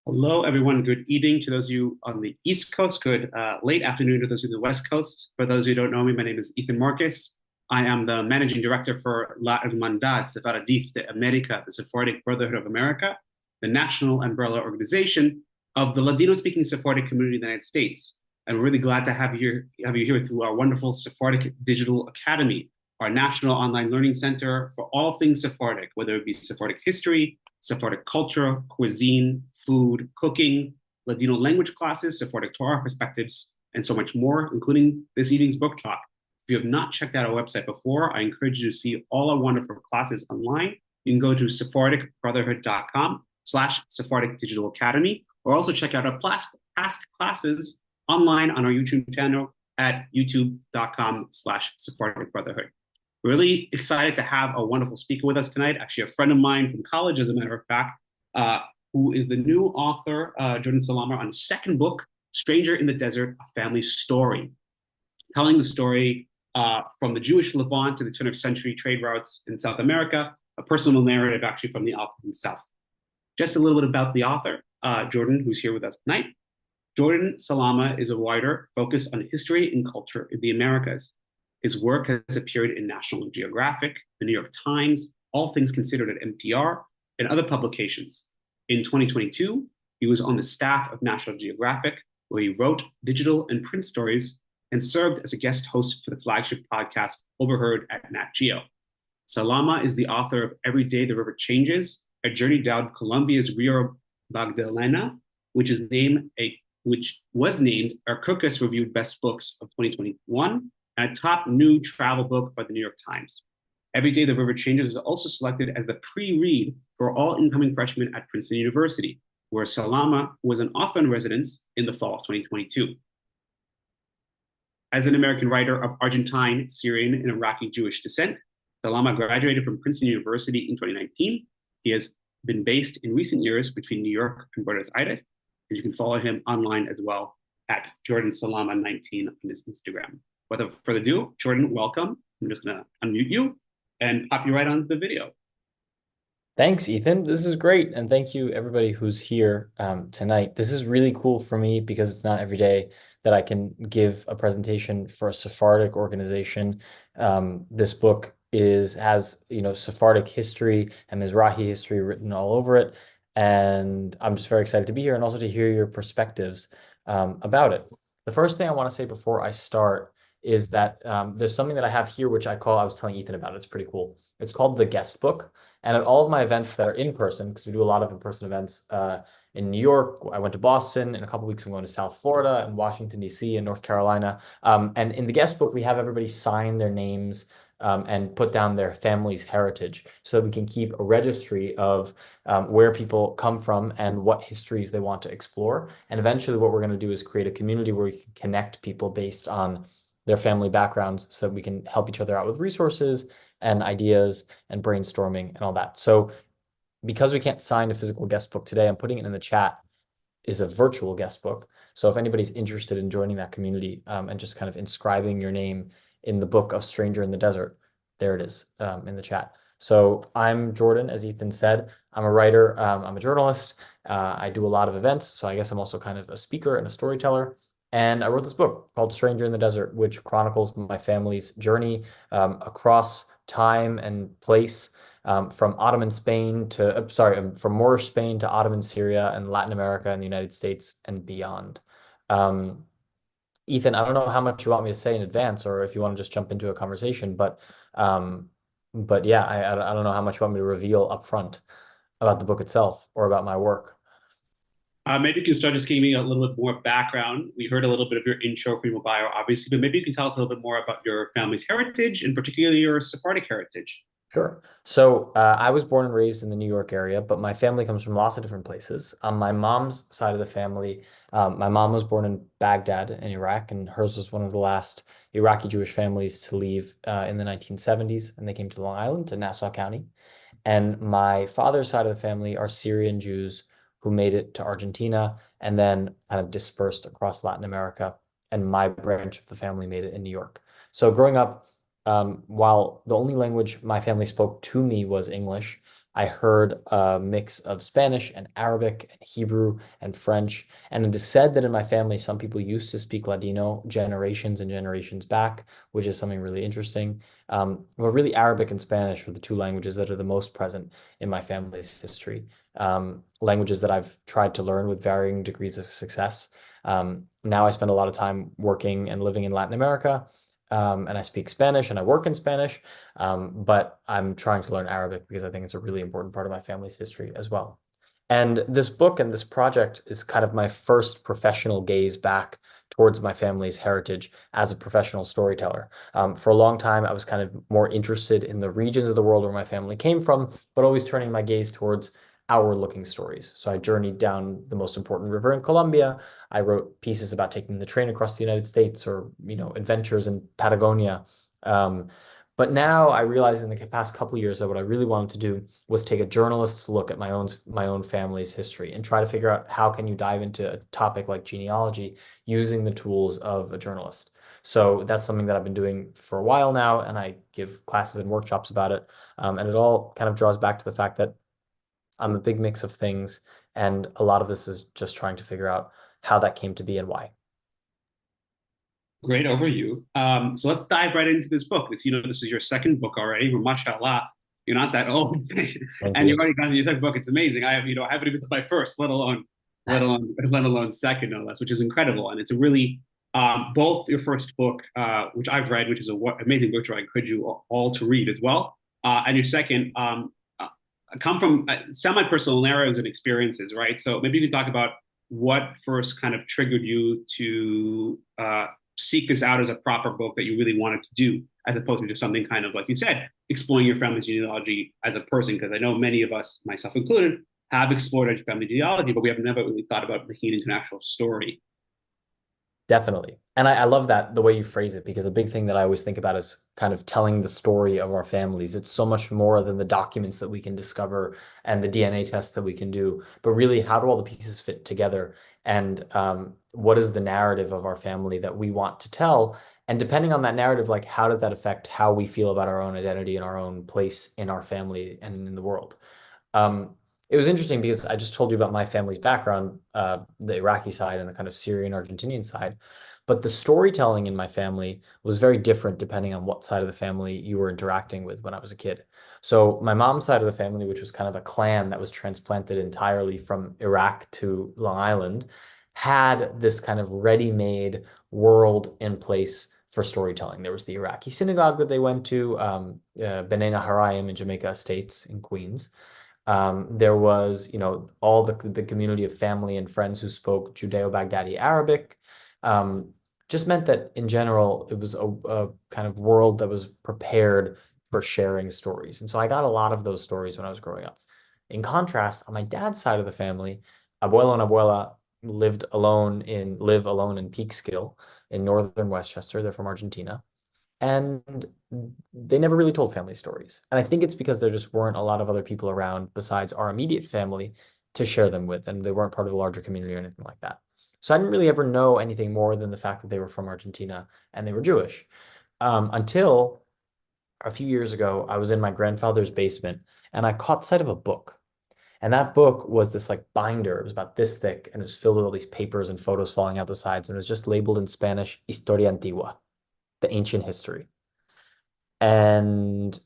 Hello, everyone. Good evening to those of you on the East Coast. Good late afternoon to those of you on the West Coast. For those who don't know me, my name is Ethan Marcus. I am the managing director for La Hermandad Sefaradif de America, the Sephardic Brotherhood of America, the national umbrella organization of the Ladino-speaking Sephardic community in the United States. And we're really glad to have you here through our wonderful Sephardic Digital Academy, our national online learning center for all things Sephardic, whether it be Sephardic history, Sephardic culture, cuisine, food, cooking, Ladino language classes, Sephardic Torah perspectives, and so much more, including this evening's book talk. If you have not checked out our website before, I encourage you to see all our wonderful classes online. You can go to sephardicbrotherhood.com/Sephardic Digital Academy, or also check out our past classes online on our YouTube channel at youtube.com/Sephardic Brotherhood. Really excited to have a wonderful speaker with us tonight. Actually, a friend of mine from college, as a matter of fact, who is the new author, Jordan Salama, on his second book, Stranger in the Desert, A Family Story, telling the story from the Jewish Levant to the turn of century trade routes in South America, a personal narrative actually from the author himself. Just a little bit about the author, Jordan, who's here with us tonight. Jordan Salama is a writer focused on history and culture in the Americas. His work has appeared in National Geographic, the New York Times, All Things Considered at NPR, and other publications. In 2022, he was on the staff of National Geographic, where he wrote digital and print stories and served as a guest host for the flagship podcast Overheard at Nat Geo. Salama is the author of Every Day the River Changes, a journey down Colombia's Rio Magdalena, which was named a Kirkus Reviewed Best Books of 2021, and a top new travel book by the New York Times. Every Day the River Changes was also selected as the pre-read for all incoming freshmen at Princeton University, where Salama was an author in residence in the fall of 2022. As an American writer of Argentine, Syrian, and Iraqi Jewish descent, Salama graduated from Princeton University in 2019. He has been based in recent years between New York and Buenos Aires, and you can follow him online as well at Jordan Salama 19 on his Instagram. Without further ado, Jordan, welcome. I'm just gonna unmute you and pop you right onto the video. Thanks, Ethan. This is great. And thank you, everybody who's here tonight. This is really cool for me because it's not every day that I can give a presentation for a Sephardic organization. This book has Sephardic history and Mizrahi history written all over it. And I'm just very excited to be here and also to hear your perspectives about it. The first thing I want to say before I start is that there's something that I have here, which I was telling Ethan about. It's pretty cool. It's called the guest book. And at all of my events that are in person, because we do a lot of in-person events in New York, I went to Boston. In a couple of weeks, I'm going to South Florida and Washington, D.C. and North Carolina. And in the guest book, we have everybody sign their names and put down their family's heritage so that we can keep a registry of where people come from and what histories they want to explore. And eventually what we're going to do is create a community where we can connect people based on their family backgrounds so that we can help each other out with resources and ideas and brainstorming and all that. So because we can't sign a physical guest book today, I'm putting it in the chat, is a virtual guest book. So if anybody's interested in joining that community and just kind of inscribing your name in the book of Stranger in the Desert, there it is in the chat. So I'm Jordan, as Ethan said. I'm a writer, I'm a journalist. I do a lot of events. So I guess I'm also kind of a speaker and a storyteller. And I wrote this book called Stranger in the Desert, which chronicles my family's journey across time and place, from Ottoman Spain from Moorish Spain to Ottoman Syria and Latin America and the United States and beyond. Ethan, I don't know how much you want me to say in advance or if you want to just jump into a conversation, but yeah, I don't know how much you want me to reveal up front about the book itself or about my work. Maybe you can start just giving me a little bit more background. We heard a little bit of your intro from your bio, obviously, but maybe you can tell us a little bit more about your family's heritage and particularly your Sephardic heritage. Sure. So I was born and raised in the New York area, but my family comes from lots of different places. On my mom's side of the family, my mom was born in Baghdad in Iraq, and hers was one of the last Iraqi Jewish families to leave in the 1970s, and they came to Long Island, to Nassau County. And my father's side of the family are Syrian Jews who made it to Argentina and then kind of dispersed across Latin America. And my branch of the family made it in New York. So growing up, while the only language my family spoke to me was English, I heard a mix of Spanish and Arabic and Hebrew and French. And it is said that in my family, some people used to speak Ladino generations and generations back, which is something really interesting. But really, Arabic and Spanish are the two languages that are the most present in my family's history. Languages that I've tried to learn with varying degrees of success. Now I spend a lot of time working and living in Latin America, and I speak Spanish and I work in Spanish, but I'm trying to learn Arabic because I think it's a really important part of my family's history as well. And this book and this project is kind of my first professional gaze back towards my family's heritage as a professional storyteller. For a long time, I was kind of more interested in the regions of the world where my family came from, but always turning my gaze towards outward-looking stories. So I journeyed down the most important river in Colombia. I wrote pieces about taking the train across the United States or, adventures in Patagonia. Um, but now I realized in the past couple of years that what I really wanted to do was take a journalist's look at my own family's history and try to figure out how can you dive into a topic like genealogy using the tools of a journalist. So that's something that I've been doing for a while now, and I give classes and workshops about it. And it all kind of draws back to the fact that I'm a big mix of things, and a lot of this is just trying to figure out how that came to be and why. Great overview. So let's dive right into this book. This is your second book already. Well, mashallah, you're not that old, Thank and you've you. already gotten your second book. It's amazing. I haven't even to my first, let alone second, no less, which is incredible. And it's a really both your first book, which I've read, which is an amazing book, I encourage you all to read as well, and your second come from semi-personal narratives and experiences, right? So maybe you could talk about what first kind of triggered you to seek this out as a proper book that you really wanted to do, as opposed to just something kind of like you said, exploring your family's genealogy as a person. Because I know many of us, myself included, have explored our family genealogy, but we have never really thought about making it into an actual story. Definitely. And I love that the way you phrase it, because a big thing that I always think about is kind of telling the story of our families. It's so much more than the documents that we can discover and the DNA tests that we can do, but really, how do all the pieces fit together? And what is the narrative of our family that we want to tell? And depending on that narrative, like how does that affect how we feel about our own identity and our own place in our family and in the world? Um, it was interesting because I just told you about my family's background, the Iraqi side and the kind of Syrian Argentinian side. But the storytelling in my family was very different depending on what side of the family you were interacting with when I was a kid. So my mom's side of the family, which was kind of a clan that was transplanted entirely from Iraq to Long Island, had this kind of ready-made world in place for storytelling. There was the Iraqi synagogue that they went to, B'nai Naharaim in Jamaica Estates in Queens. There was, all the big community of family and friends who spoke Judeo-Baghdadi Arabic. Um, just meant that in general, it was a kind of world that was prepared for sharing stories. And so I got a lot of those stories when I was growing up. In contrast, on my dad's side of the family, abuelo and abuela live alone in Peekskill in northern Westchester. They're from Argentina. And they never really told family stories. And I think it's because there just weren't a lot of other people around besides our immediate family to share them with, and they weren't part of a larger community or anything like that. So I didn't really ever know anything more than the fact that they were from Argentina and they were Jewish. Until a few years ago, I was in my grandfather's basement and I caught sight of a book. And that book was this like binder. It was about this thick and it was filled with all these papers and photos falling out the sides. And it was just labeled in Spanish, Historia Antigua, the ancient history. And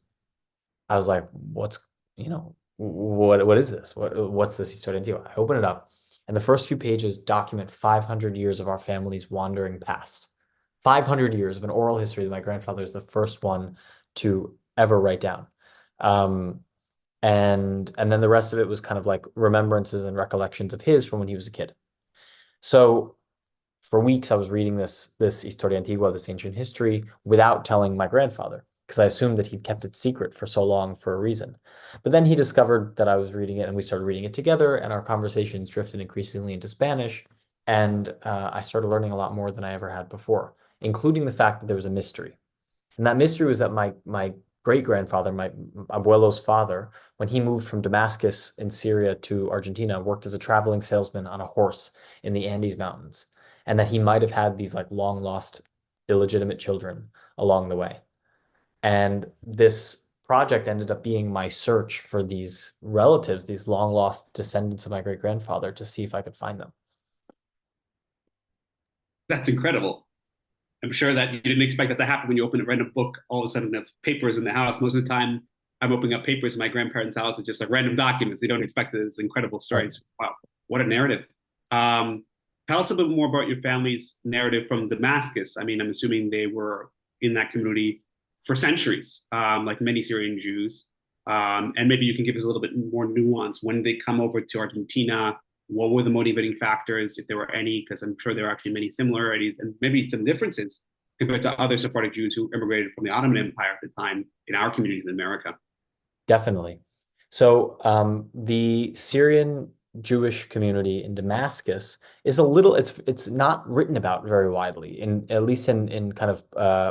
I was like, what is this? What's this historia antigua? I open it up, and the first few pages document 500 years of our family's wandering past. 500 years of an oral history that my grandfather is the first one to ever write down. Um, and then the rest of it was kind of like remembrances and recollections of his from when he was a kid. So for weeks, I was reading this Historia Antigua, this ancient history, without telling my grandfather, because I assumed that he'd kept it secret for so long for a reason. But then he discovered that I was reading it, and we started reading it together, and our conversations drifted increasingly into Spanish, and I started learning a lot more than I ever had before, including the fact that there was a mystery. And that mystery was that my great grandfather, my abuelo's father, when he moved from Damascus in Syria to Argentina, worked as a traveling salesman on a horse in the Andes Mountains, and that he might have had these like long lost illegitimate children along the way. And this project ended up being my search for these relatives, these long lost descendants of my great grandfather, to see if I could find them. That's incredible. I'm sure that you didn't expect that to happen when you open a random book. All of a sudden, there's papers in the house. Most of the time, I'm opening up papers in my grandparents' house. It's just like random documents. They don't expect this incredible Right. stories. Wow, what a narrative. Um, Tell us a bit more about your family's narrative from Damascus. I mean, I'm assuming they were in that community for centuries, like many Syrian Jews. And maybe you can give us a little bit more nuance when they come over to Argentina. What were the motivating factors, if there were any? Because I'm sure there are actually many similarities and maybe some differences compared to other Sephardic Jews who immigrated from the Ottoman Empire at the time in our communities in America. Definitely. So the Syrian Jewish community in Damascus is a little, it's not written about very widely, in at least in kind of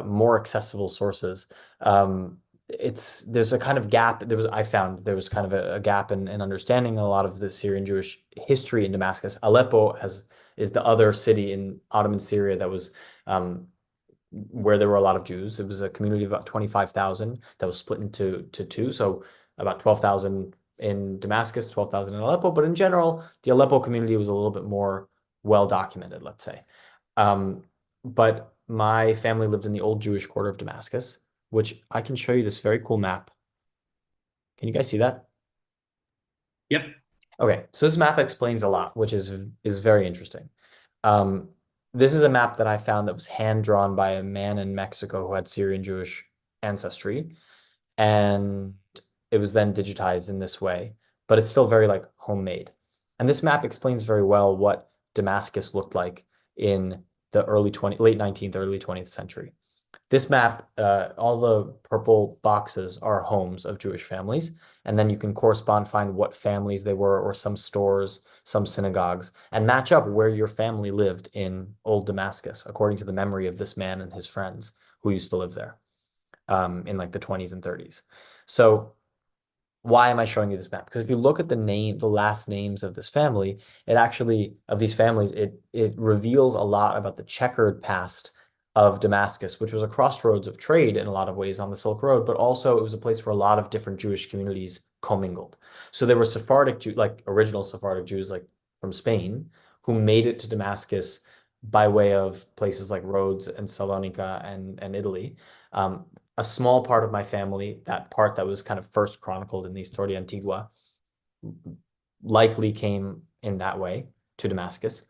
more accessible sources. There's a kind of gap. I found there was kind of a gap in understanding a lot of the Syrian Jewish history in Damascus. Aleppo is the other city in Ottoman Syria that was where there were a lot of Jews. It was a community of about 25,000 that was split into two. So about 12,000 in Damascus, 12,000 in Aleppo. But in general, the Aleppo community was a little bit more well documented, let's say. But my family lived in the old Jewish quarter of Damascus, which I can show you this very cool map. Can you guys see that? Yep. Okay, so this map explains a lot, which is very interesting. Um, this is a map that I found that was hand drawn by a man in Mexico who had Syrian Jewish ancestry, and it was then digitized in this way, but it's still very like homemade. And this map explains very well what Damascus looked like in the late 19th, early 20th century. This map, all the purple boxes are homes of Jewish families, and then you can find what families they were, or some stores, some synagogues, and match up where your family lived in old Damascus, according to the memory of this man and his friends who used to live there in like the 20s and 30s. So why am I showing you this map? Because if you look at the last names of this family, of these families, it reveals a lot about the checkered past of Damascus, which was a crossroads of trade in a lot of ways on the Silk Road, but also it was a place where a lot of different Jewish communities commingled. So there were Sephardic Jews, like original Sephardic Jews, like from Spain, who made it to Damascus by way of places like Rhodes and Salonika and Italy. A small part of my family, that part that was kind of first chronicled in the Historia Antigua, likely came in that way to Damascus.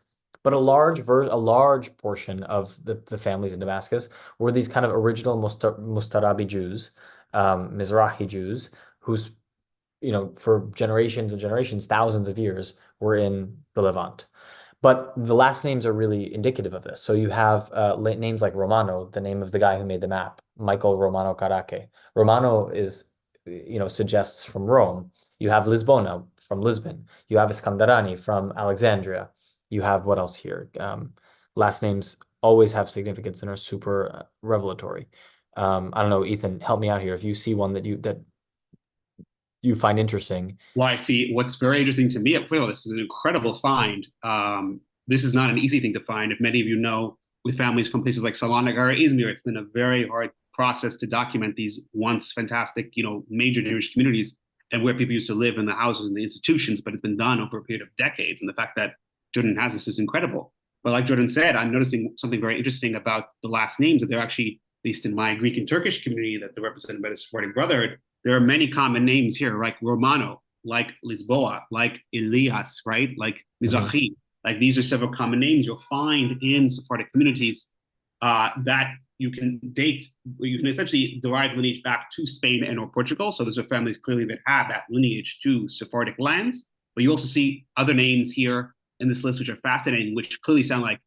But a large portion of the families in Damascus were these kind of original Mustarabi Jews, Mizrahi Jews, whose, for generations and generations, thousands of years, were in the Levant. But the last names are really indicative of this. So you have names like Romano, the name of the guy who made the map, Michael Romano Caraque. Romano suggests from Rome. You have Lisbona from Lisbon. You have Iskandarani from Alexandria. You have what else here? Last names always have significance and are super revelatory. I don't know, Ethan, help me out here. If you see one that you find interesting. Well, I see. What's very interesting to me, this is an incredible find. This is not an easy thing to find. If many of you know, with families from places like Salama or Izmir, it's been a very hard process to document these once fantastic, major Jewish communities and where people used to live in the houses and the institutions. But it's been done over a period of decades, and the fact that Jordan has this is incredible. But like Jordan said, I'm noticing something very interesting about the last names, that they're actually, at least in my Greek and Turkish community that they're represented by the Sephardic Brotherhood, there are many common names here, like Romano, like Lisboa, like Elias, right? Like Mizrahi. Like these are several common names you'll find in Sephardic communities that you can essentially derive lineage back to Spain and or Portugal. So those are families clearly that have that lineage to Sephardic lands. But you also see other names here in this list, which are fascinating, which clearly sound like,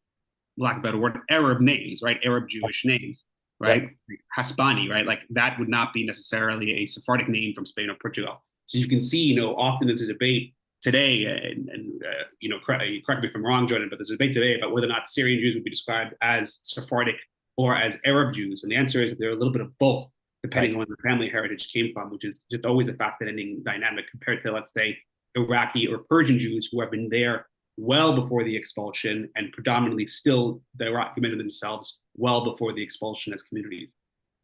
lack of a better word, Arab names, right? Arab Jewish names, right? Yep. Haspani, right? Like that would not be necessarily a Sephardic name from Spain or Portugal. So you can see, often there's a debate today, and correct me if I'm wrong, Jordan, but there's a debate today about whether or not Syrian Jews would be described as Sephardic or as Arab Jews. And the answer is that they're a little bit of both, depending on where the family heritage came from, which is just always a fascinating dynamic compared to, let's say, Iraqi or Persian Jews who have been there well before the expulsion and predominantly still documented themselves well before the expulsion as communities.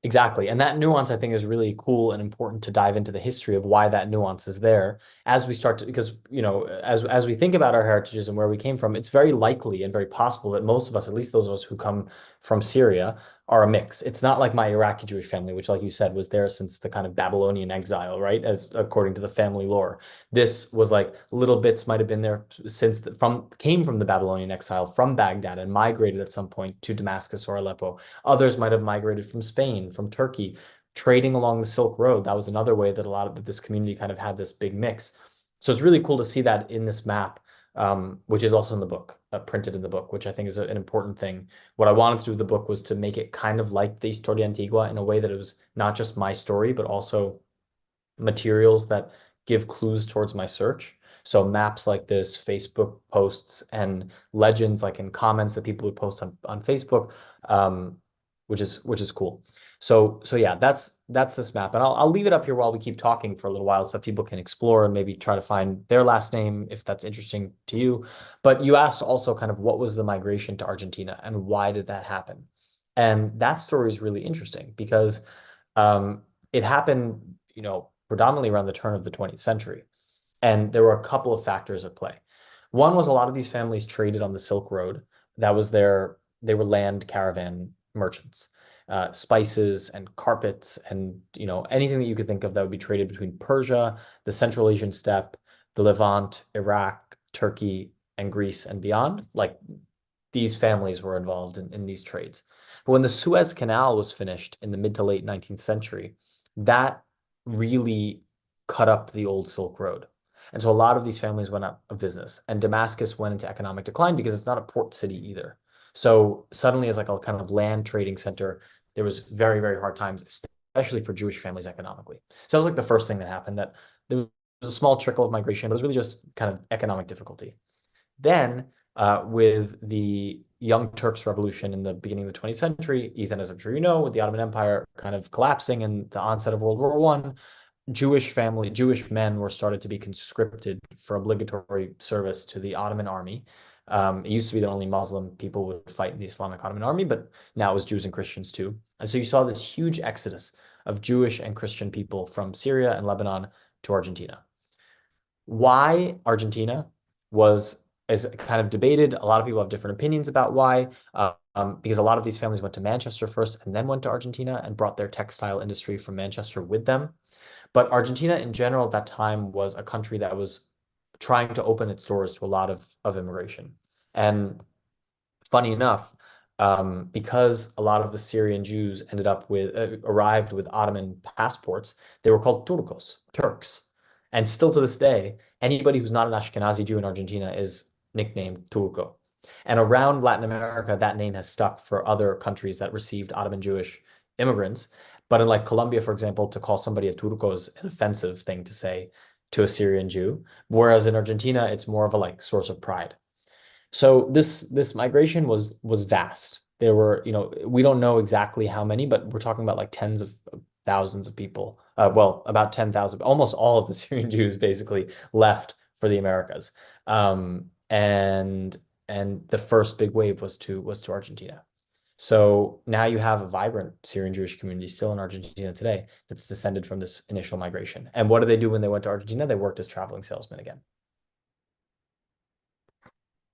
Exactly. And that nuance, I think, is really cool and important to dive into the history of why that nuance is there as we start to, because, as we think about our heritages and where we came from, it's very likely and very possible that most of us, at least those of us who come from Syria, are a mix. It's not like my Iraqi Jewish family, which, like you said, was there since the kind of Babylonian exile, right? As according to the family lore. This was like little bits might have been there since came from the Babylonian exile from Baghdad and migrated at some point to Damascus or Aleppo. Others might have migrated from Spain, from Turkey, trading along the Silk Road. That was another way that this community kind of had this big mix. So it's really cool to see that in this map, which is also in the book, printed in the book, which I think is an important thing. What I wanted to do with the book was to make it kind of like the Historia Antigua in a way that it was not just my story, but also materials that give clues towards my search. So maps like this, Facebook posts, and legends like in comments that people would post on Facebook, um, which is cool. So yeah, that's this map, and I'll leave it up here while we keep talking for a little while, so people can explore and maybe try to find their last name if that's interesting to you. But you asked also kind of what was the migration to Argentina and why did that happen? And that story is really interesting because it happened, predominantly around the turn of the 20th century. And there were a couple of factors at play. One was a lot of these families traded on the Silk Road. They were land caravan merchants, spices and carpets and, anything that you could think of that would be traded between Persia, the Central Asian steppe, the Levant, Iraq, Turkey, and Greece and beyond. Like these families were involved in these trades. But when the Suez Canal was finished in the mid to late 19th century, that really cut up the old Silk Road. And so a lot of these families went out of business, and Damascus went into economic decline because it's not a port city either. So suddenly, as like a kind of land trading center, there was very, very hard times, especially for Jewish families economically. So that was like the first thing that happened, that there was a small trickle of migration, but it was really just kind of economic difficulty. Then, with the Young Turks Revolution in the beginning of the 20th century, Ethan, as I'm sure you know, with the Ottoman Empire kind of collapsing and the onset of World War I, Jewish men were started to be conscripted for obligatory service to the Ottoman army. It used to be that only Muslim people would fight in the Islamic Ottoman army, but now it was Jews and Christians too. And so you saw this huge exodus of Jewish and Christian people from Syria and Lebanon to Argentina. Why Argentina is kind of debated. A lot of people have different opinions about why, because a lot of these families went to Manchester first and then went to Argentina and brought their textile industry from Manchester with them. But Argentina in general at that time was a country that was trying to open its doors to a lot of immigration. And funny enough, because a lot of the Syrian Jews arrived with Ottoman passports, they were called Turcos, Turks. And still to this day, anybody who's not an Ashkenazi Jew in Argentina is nicknamed Turco. And around Latin America, that name has stuck for other countries that received Ottoman Jewish immigrants. But in like Colombia, for example, to call somebody a Turco is an offensive thing to say to a Syrian Jew. Whereas in Argentina, it's more of a like source of pride. So this migration was vast. There were, we don't know exactly how many, but we're talking about like tens of thousands of people. Well, about 10,000, almost all of the Syrian Jews basically left for the Americas. And the first big wave was to Argentina. So now you have a vibrant Syrian Jewish community still in Argentina today that's descended from this initial migration. And what did they do when they went to Argentina? They worked as traveling salesmen again.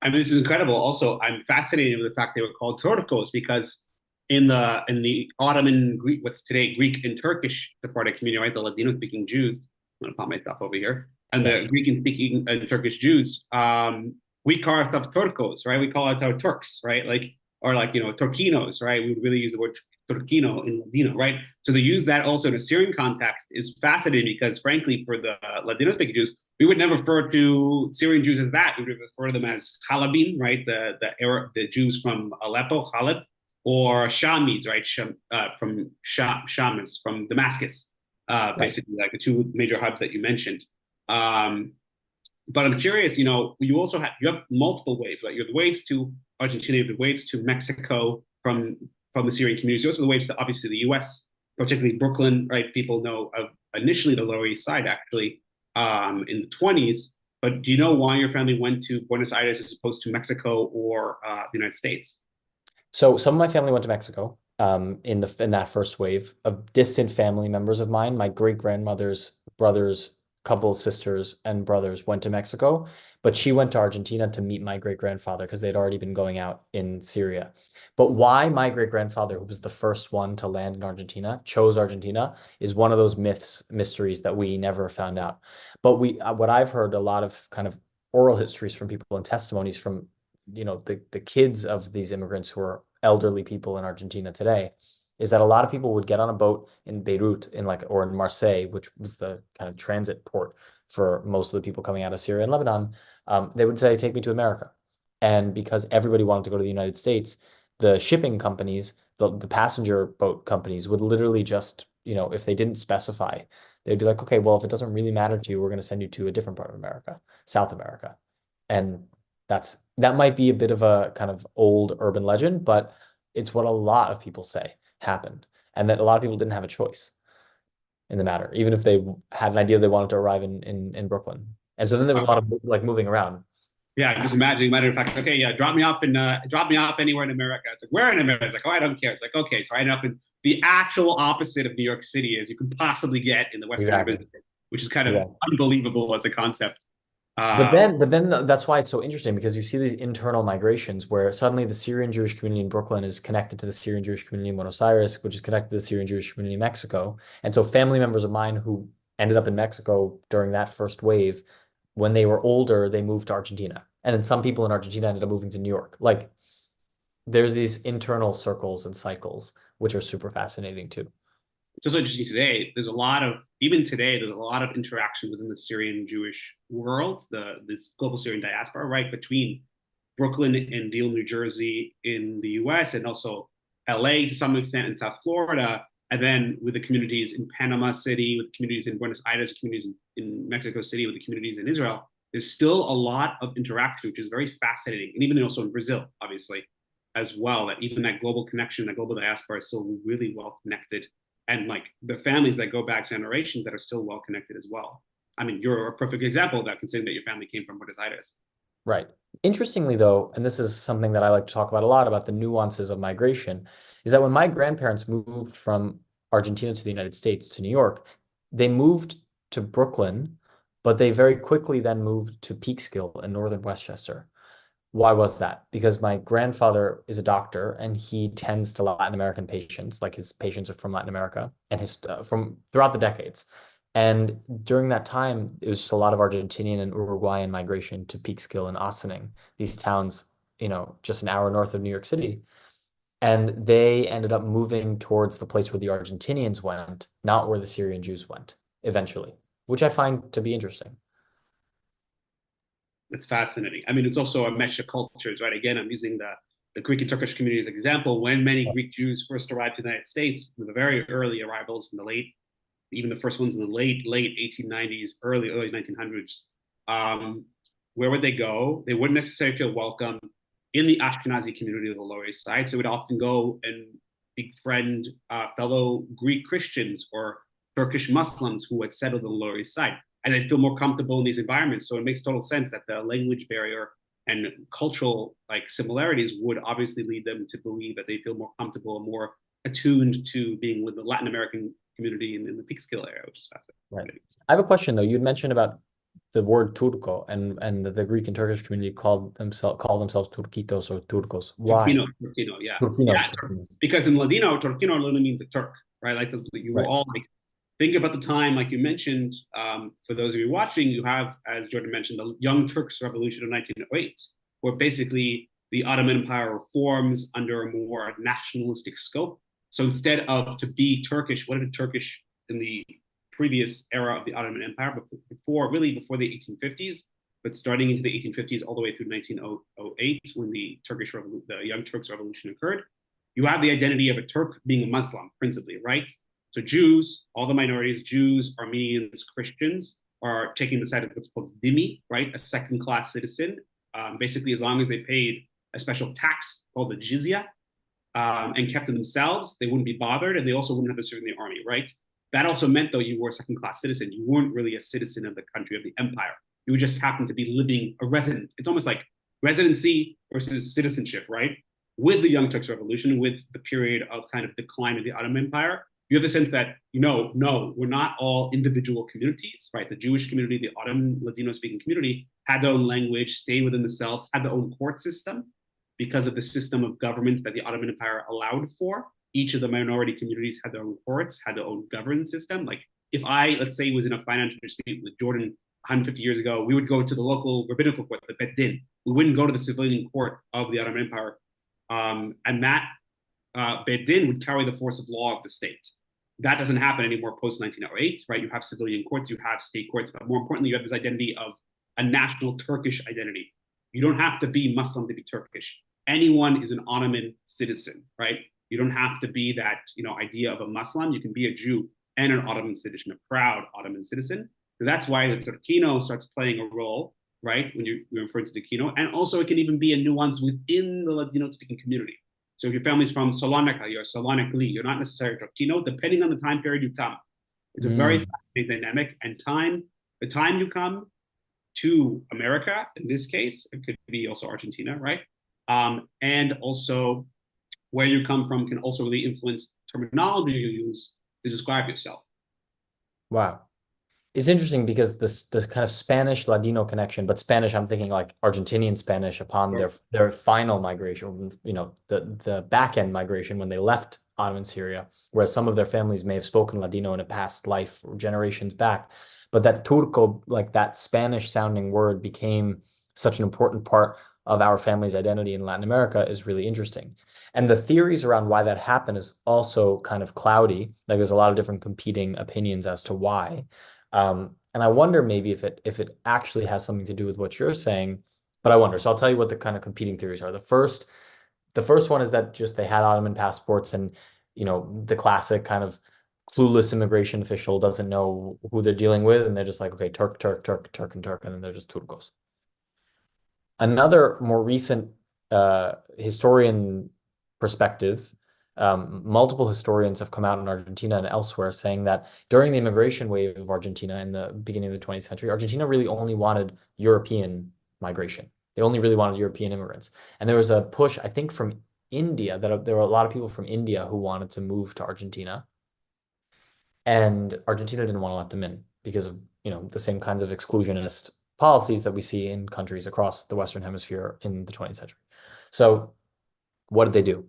I mean, this is incredible. Also, I'm fascinated with the fact they were called Turcos because in the Ottoman Greek, what's today Greek and Turkish Sephardic community, right? The Ladino speaking Jews. I'm gonna pop my stuff over here. And Yeah. the Greek and speaking and Turkish Jews, we call ourselves Turcos, right? We call ourselves Turks, right? Like or like Turkinos, right? We would really use the word Turkino in Ladino, right? So to use that also in a Syrian context is fascinating because, frankly, for the Ladino speaking Jews, we would never refer to Syrian Jews as that. We would refer to them as Halabim, right? The Jews from Aleppo, Halab, or Shamis, right? From Shamis, from Damascus, Right. basically, like the two major hubs that you mentioned. Um, but I'm curious, you have multiple waves, right? You have the waves to Argentina, you have the waves to Mexico from the Syrian communities. You also have the waves to obviously the U.S., particularly Brooklyn, right? People know of initially the Lower East Side actually in the 20s. But do you know why your family went to Buenos Aires as opposed to Mexico or the United States? So some of my family went to Mexico. in that first wave of distant family members of mine. My great grandmother's brothers, couple of sisters and brothers went to Mexico, but she went to Argentina to meet my great grandfather because they'd already been going out in Syria. But why my great grandfather, who was the first one to land in Argentina, chose Argentina is one of those mysteries that we never found out. But what I've heard a lot of kind of oral histories from people and testimonies from the kids of these immigrants who are elderly people in Argentina today is that a lot of people would get on a boat in Beirut or in Marseille, which was the kind of transit port for most of the people coming out of Syria and Lebanon. They would say, "Take me to America," and because everybody wanted to go to the United States, the shipping companies, the passenger boat companies would literally just, if they didn't specify, they'd be like, "Okay, well, if it doesn't really matter to you, we're going to send you to a different part of America, South America," and that might be a bit of a kind of old urban legend, but it's what a lot of people say happened, and that a lot of people didn't have a choice in the matter, even if they had an idea they wanted to arrive in Brooklyn. And so then there was a lot of like moving around. Yeah, just imagining, matter of fact, okay, yeah, drop me off anywhere in America. It's like, where in America? It's like, oh, I don't care. It's like, okay, so I end up in the actual opposite of New York City as you could possibly get in the Western Exactly. Hemisphere, which is kind of Yeah. unbelievable as a concept. But then that's why it's so interesting because you see these internal migrations where suddenly the Syrian Jewish community in Brooklyn is connected to the Syrian Jewish community in Buenos Aires, which is connected to the Syrian Jewish community in Mexico. And so family members of mine who ended up in Mexico during that first wave, when they were older, they moved to Argentina. And then some people in Argentina ended up moving to New York. Like there's these internal circles and cycles, which are super fascinating too. It's also interesting today. Even today, there's a lot of interaction within the Syrian Jewish world, this global Syrian diaspora, right, between Brooklyn and Deal, New Jersey in the US, and also LA to some extent in South Florida, and then with the communities in Panama City, with communities in Buenos Aires, communities in Mexico City, with the communities in Israel. There's still a lot of interaction, which is very fascinating. And even also in Brazil, obviously, as well, that even that global connection, that global diaspora is still really well connected. And like the families that go back generations that are still well connected as well. I mean, you're a perfect example of that, considering that your family came from Buenos Aires. Right. Interestingly, though, and this is something that I like to talk about a lot about the nuances of migration, is that when my grandparents moved from Argentina to the United States to New York, they moved to Brooklyn, but they very quickly then moved to Peekskill in northern Westchester. Why was that? Because my grandfather is a doctor and he tends to Latin American patients, like his patients are from Latin America and his from throughout the decades. And during that time, it was just a lot of Argentinian and Uruguayan migration to Peekskill and Ossining, these towns, just an hour north of New York City. And they ended up moving towards the place where the Argentinians went, not where the Syrian Jews went eventually, which I find to be interesting. It's fascinating. I mean, it's also a mesh of cultures, right? Again, I'm using the Greek and Turkish community as an example. When many Greek Jews first arrived to the United States, the very early arrivals in the even the first ones in the late 1890s, early 1900s, where would they go? They wouldn't necessarily feel welcome in the Ashkenazi community of the Lower East Side. So would often go and befriend fellow Greek Christians or Turkish Muslims who had settled on the Lower East Side, and they'd feel more comfortable in these environments. So it makes total sense that the language barrier and cultural similarities would obviously lead them to believe that they feel more comfortable and more attuned to being with the Latin American community in the Peekskill area, which is fascinating. Right. I have a question though. You'd mentioned about the word turco and the Greek and Turkish community call themselves turquitos or turcos. Why? Turquino, yeah, Turquinos, yeah. Turquinos. Because in Ladino, Turquino literally means a Turk, right? Like you were Right. all like, think about the time, like you mentioned. For those of you watching, you have, as Jordan mentioned, the Young Turks Revolution of 1908, where basically the Ottoman Empire reforms under a more nationalistic scope. So instead of to be Turkish, what did Turkish in the previous era of the Ottoman Empire, before the 1850s, but starting into the 1850s all the way through 1908, when the Young Turks Revolution occurred, you have the identity of a Turk being a Muslim, principally, right? So Jews, all the minorities, Jews, Armenians, Christians, are taking the side of what's called dhimmi, right? A second-class citizen. Basically, as long as they paid a special tax called the jizya, and kept to themselves, they wouldn't be bothered, and they also wouldn't have to serve in the army, right? That also meant, though, you were a second-class citizen. You weren't really a citizen of the country, of the empire. You would just happen to be living a resident. It's almost like residency versus citizenship, right? with the Young Turks Revolution, with the period of kind of decline of the Ottoman Empire, you have the sense that, no, we're not all individual communities, right? The Jewish community, the Ottoman Ladino-speaking community had their own language, stayed within themselves, had their own court system because of the system of government that the Ottoman Empire allowed for. Each of the minority communities had their own courts, had their own governance system. Like if I, let's say, was in a financial dispute with Jordan 150 years ago, we would go to the local rabbinical court, the Bet Din. We wouldn't go to the civilian court of the Ottoman Empire. And that Bet Din would carry the force of law of the state. That doesn't happen anymore post 1908, right? You have civilian courts, you have state courts, but more importantly, you have this identity of a national Turkish identity. You don't have to be Muslim to be Turkish. Anyone is an Ottoman citizen, right? You don't have to be that, idea of a Muslim. You can be a Jew and an Ottoman citizen, a proud Ottoman citizen. So that's why the Turkino starts playing a role, right? When you're referring to Turkino, and also it can even be a nuance within the Ladino-speaking community. So if your family's from Salonika, you're Salonikli, you're not necessarily Turkino, depending on the time period you come. It's a very fascinating dynamic. And the time you come to America, in this case, it could be also Argentina, right? And also where you come from can also really influence terminology you use to describe yourself. Wow. It's interesting because this kind of Spanish Ladino connection, but Spanish, I'm thinking like Argentinian Spanish upon their final migration, the back end migration when they left Ottoman Syria, whereas some of their families may have spoken Ladino in a past life or generations back. But that Turco, like that Spanish sounding word, became such an important part of our family's identity in Latin America is really interesting. And the theories around why that happened is also kind of cloudy. Like there's a lot of different competing opinions as to why. And I wonder maybe if it actually has something to do with what you're saying, but I wonder. So I'll tell you what the kind of competing theories are. The first one is that just they had Ottoman passports and, the classic kind of clueless immigration official doesn't know who they're dealing with. And they're just like, okay, Turk, Turk, Turk, Turk, and Turk. And then they're just Turcos. Another more recent historian perspective, multiple historians have come out in Argentina and elsewhere saying that during the immigration wave of Argentina in the beginning of the 20th century, Argentina really only wanted European migration. They only really wanted European immigrants. And there was a push, I think, from India, that there were a lot of people from India who wanted to move to Argentina. And Argentina didn't want to let them in because of, the same kinds of exclusionist policies that we see in countries across the Western Hemisphere in the 20th century. So what did they do?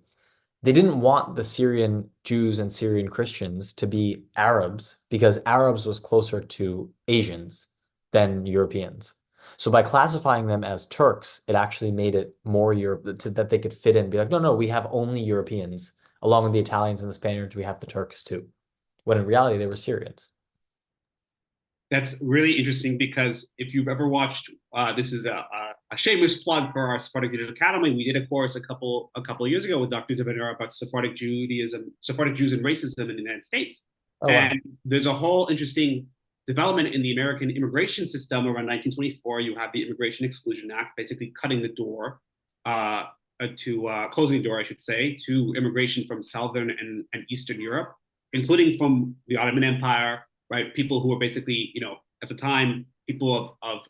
They didn't want the Syrian Jews and Syrian Christians to be Arabs because Arabs was closer to Asians than Europeans. So by classifying them as Turks, it actually made it more that they could fit in, be like, no, we have only Europeans. Along with the Italians and the Spaniards, we have the Turks too. When in reality, they were Syrians. That's really interesting because if you've ever watched, this is a shameless plug for our Sephardic Digital Academy. We did a course a couple of years ago with Dr. Devenera about Sephardic Judaism, Sephardic Jews and racism in the United States. Oh, wow. And there's a whole interesting development in the American immigration system around 1924. You have the Immigration Exclusion Act, basically cutting the door closing the door, I should say, to immigration from Southern and Eastern Europe, including from the Ottoman Empire. Right, people who were basically, at the time, people of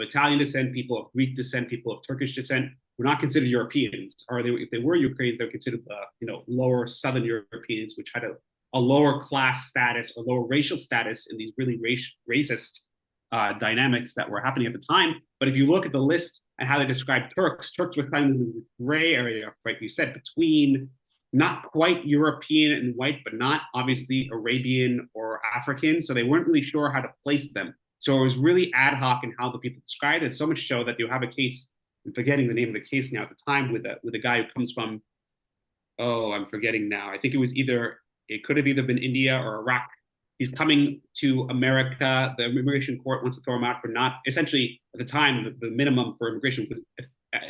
Italian descent, people of Greek descent, people of Turkish descent, were not considered Europeans. Or if they were Ukrainians, they were considered, lower Southern Europeans, which had a lower class status or lower racial status in these really racist dynamics that were happening at the time. But if you look at the list and how they describe Turks were kind of this gray area, right? You said between not quite European and white, but not obviously Arabian or African. So they weren't really sure how to place them. So it was really ad hoc in how the people described it. So much so that you have a case, I'm forgetting the name of the case now at the time, with a guy who comes from, I'm forgetting now. I think it could have either been India or Iraq. He's coming to America. The immigration court wants to throw him out for not, essentially at the time, the minimum for immigration was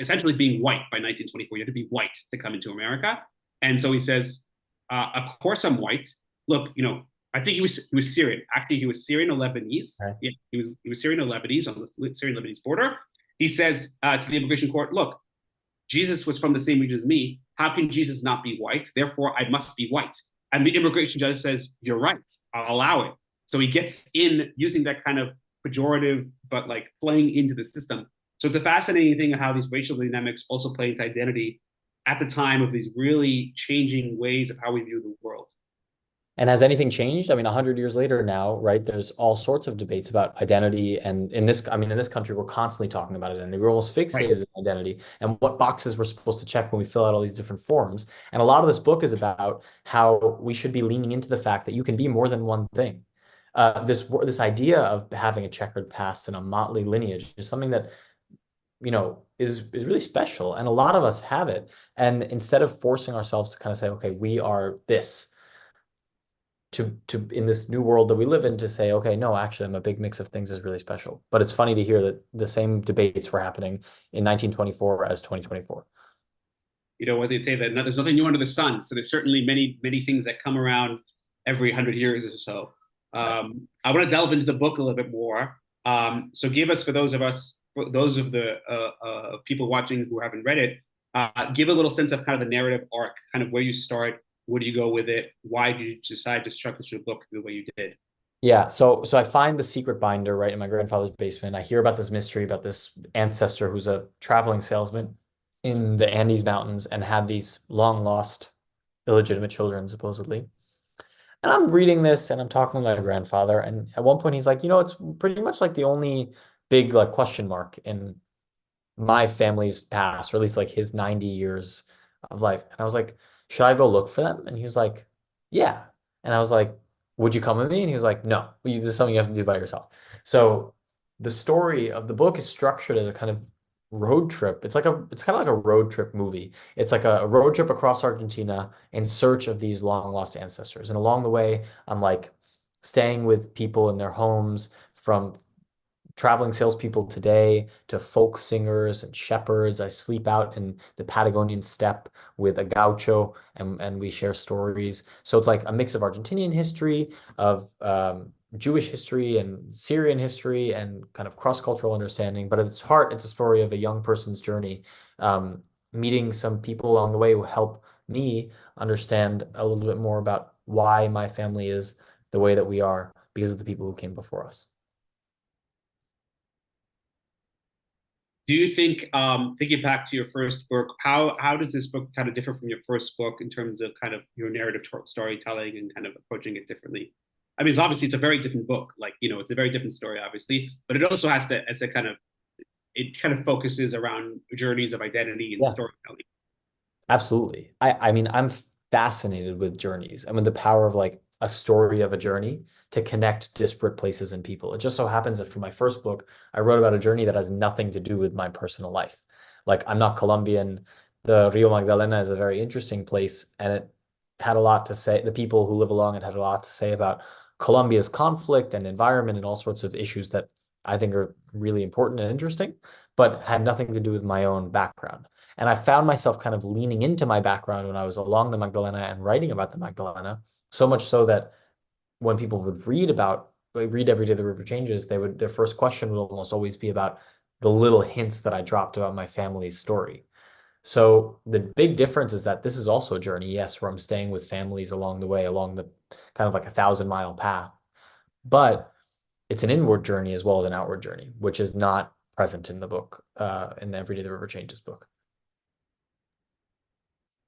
essentially being white by 1924. You had to be white to come into America. And so he says, of course I'm white. Look, I think he was Syrian. Actually, he was Syrian or Lebanese. Right. Yeah, he was Syrian or Lebanese on the Syrian-Lebanese border. He says to the immigration court, look, Jesus was from the same region as me. How can Jesus not be white? Therefore, I must be white. And the immigration judge says, you're right. I'll allow it. So he gets in using that kind of pejorative, but like playing into the system. So it's a fascinating thing how these racial dynamics also play into identity at the time of these really changing ways of how we view the world. And has anything changed? I mean, 100 years later now, right? There's all sorts of debates about identity. And in this, I mean, in this country, we're constantly talking about identity. We're almost Right. fixated on identity and what boxes we're supposed to check when we fill out all these different forms. And a lot of this book is about how we should be leaning into the fact that you can be more than one thing. This idea of having a checkered past and a motley lineage is something that, is really special. And a lot of us have it. And instead of forcing ourselves to kind of say, okay, we are this to in this new world that we live in to say, okay, no, actually, I'm a big mix of things is really special. But it's funny to hear that the same debates were happening in 1924 as 2024. You know what they say that there's nothing new under the sun. So there's certainly many things that come around every 100 years or so. Right. I want to delve into the book a little bit more. So give us, for those of us, for those of the people watching who haven't read it, give a little sense of kind of the narrative arc, kind of where you start, where do you go with it, why did you decide to structure the book the way you did? Yeah, so I find the secret binder right in my grandfather's basement. I hear about this mystery about this ancestor who's a traveling salesman in the Andes Mountains and had these long lost illegitimate children, supposedly. And I'm reading this and I'm talking to my grandfather, and at one point he's like, it's pretty much like the only big like question mark in my family's past, or at least like his 90 years of life. And I was like, should I go look for them? And he was like, yeah. And I was like, would you come with me? And he was like, no, this is something you have to do by yourself. So the story of the book is structured as a kind of road trip. It's kind of like a road trip movie. It's like a road trip across Argentina in search of these long lost ancestors. And along the way, I'm like staying with people in their homes, from traveling salespeople today to folk singers and shepherds. I sleep out in the Patagonian steppe with a gaucho, and we share stories. So it's like a mix of Argentinian history, of Jewish history and Syrian history, and kind of cross-cultural understanding. But at its heart, it's a story of a young person's journey, meeting some people along the way who help me understand a little bit more about why my family is the way that we are because of the people who came before us. Do you think, thinking back to your first book, how does this book kind of differ from your first book in terms of kind of your narrative storytelling and kind of approaching it differently? I mean, it's a very different book. Like, it's a very different story, obviously, but it also has to, as a kind of, it kind of focuses around journeys of identity and Yeah. storytelling. Absolutely. I mean, I'm fascinated with journeys. I mean, the power of like a story of a journey to connect disparate places and people. It just so happens that for my first book, I wrote about a journey that has nothing to do with my personal life. Like, I'm not Colombian. The Rio Magdalena is a very interesting place, and it had a lot to say. The people who live along it had a lot to say about Colombia's conflict and environment and all sorts of issues that I think are really important and interesting, but had nothing to do with my own background. And I found myself kind of leaning into my background when I was along the Magdalena and writing about the Magdalena, so much so that when people would read Every Day the River Changes, their first question would almost always be about the little hints that I dropped about my family's story. So the big difference is that this is also a journey, yes, where I'm staying with families along the way, along the kind of like a 1,000-mile path. But it's an inward journey as well as an outward journey, which is not present in the book, in the Every Day the River Changes book.